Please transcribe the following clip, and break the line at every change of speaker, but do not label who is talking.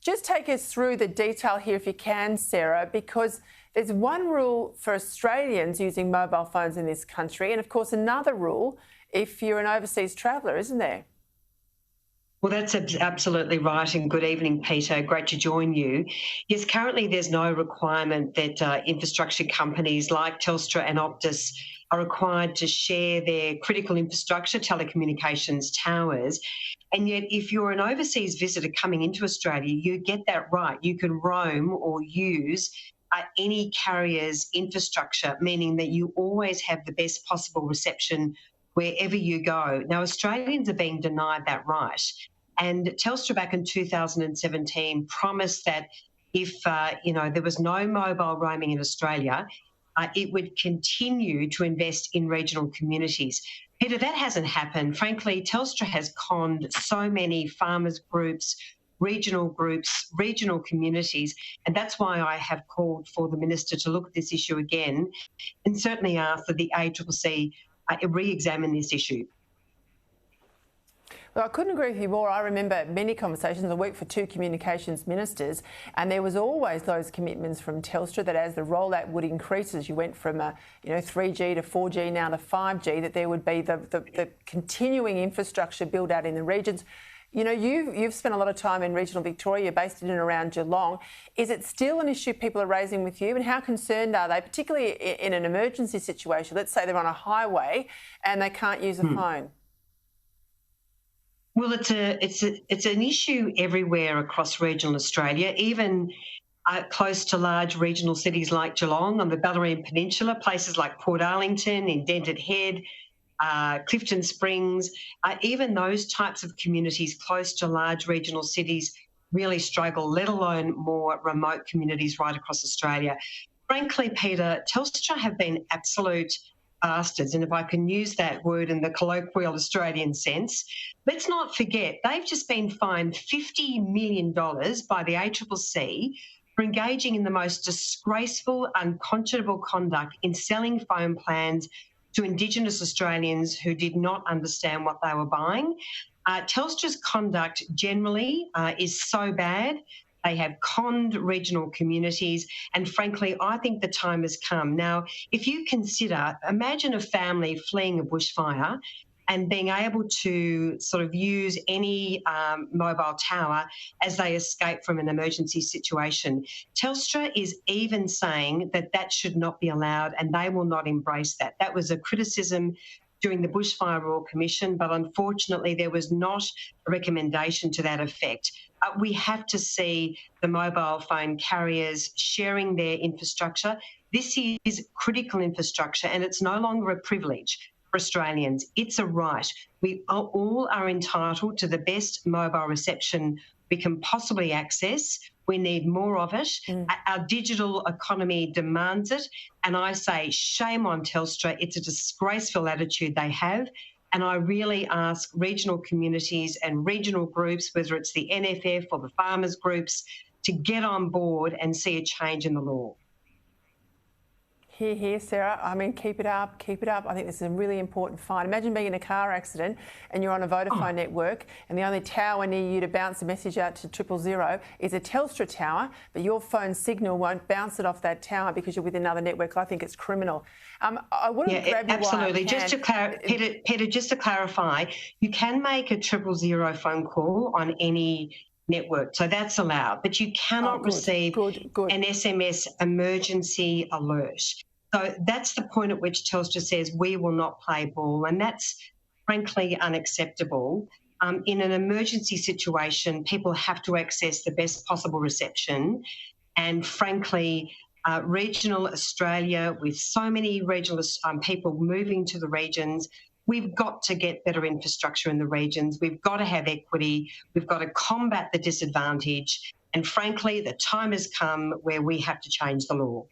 Just take us through the detail here if you can, Sarah, because there's one rule for Australians using mobile phones in this country and, of course, another rule if you're an overseas traveller, isn't there?
Well, that's absolutely right, and good evening, Peter. Great to join you. Yes, currently there's no requirement that infrastructure companies like Telstra and Optus are required to share their critical infrastructure, telecommunications towers. And yet, if you're an overseas visitor coming into Australia, you get that right. You can roam or use any carrier's infrastructure, meaning that you always have the best possible reception wherever you go. Now, Australians are being denied that right. And Telstra back in 2017 promised that if, there was no mobile roaming in Australia, it would continue to invest in regional communities. Peter, that hasn't happened. Frankly, Telstra has conned so many farmers groups, regional communities, and that's why I have called for the Minister to look at this issue again and certainly ask that the ACCC re-examine this issue.
Well, I couldn't agree with you more. I remember many conversations. I worked for two communications ministers, and there was always those commitments from Telstra that as the rollout would increase, as you went from 3G to 4G now to 5G, that there would be the continuing infrastructure build out in the regions. You know, you've spent a lot of time in regional Victoria. You're based in and around Geelong. Is it still an issue people are raising with you, and how concerned are they, particularly in an emergency situation? Let's say they're on a highway and they can't use a phone.
Well, it's an issue everywhere across regional Australia, even close to large regional cities like Geelong on the Bellarine Peninsula, places like Port Arlington, Indented Head, Clifton Springs, even those types of communities close to large regional cities really struggle, let alone more remote communities right across Australia. Frankly, Peter, Telstra have been absolute bastards, and if I can use that word in the colloquial Australian sense, let's not forget they've just been fined $50 million by the ACCC for engaging in the most disgraceful, unconscionable conduct in selling phone plans to Indigenous Australians who did not understand what they were buying. Telstra's conduct generally is so bad. They have conned regional communities, and frankly, I think the time has come. Now, if you imagine a family fleeing a bushfire and being able to sort of use any mobile tower as they escape from an emergency situation. Telstra is even saying that that should not be allowed, and they will not embrace that. That was a criticism during the Bushfire Royal Commission, but unfortunately there was not a recommendation to that effect. We have to see the mobile phone carriers sharing their infrastructure. This is critical infrastructure, and it's no longer a privilege for Australians. It's a right. We all are entitled to the best mobile reception we can possibly access. We need more of it. Our digital economy demands it. And I say, shame on Telstra. It's a disgraceful attitude they have. And I really ask regional communities and regional groups, whether it's the NFF or the farmers groups, to get on board and see a change in the law.
Hear, hear, Sarah. I mean, keep it up, keep it up. I think this is a really important fight. Imagine being in a car accident and you're on a Vodafone network and the only tower near you to bounce a message out to 000 is a Telstra tower, but your phone signal won't bounce it off that tower because you're with another network. I think it's criminal. I want to grab you
absolutely. Just to Peter, just to clarify, you can make a 000 phone call on any network, so that's allowed, but you cannot receive an SMS emergency alert. So that's the point at which Telstra says we will not play ball, and that's frankly unacceptable. In an emergency situation, people have to access the best possible reception, and frankly, regional Australia, with so many regional people moving to the regions, we've got to get better infrastructure in the regions. We've got to have equity. We've got to combat the disadvantage. And frankly, the time has come where we have to change the law.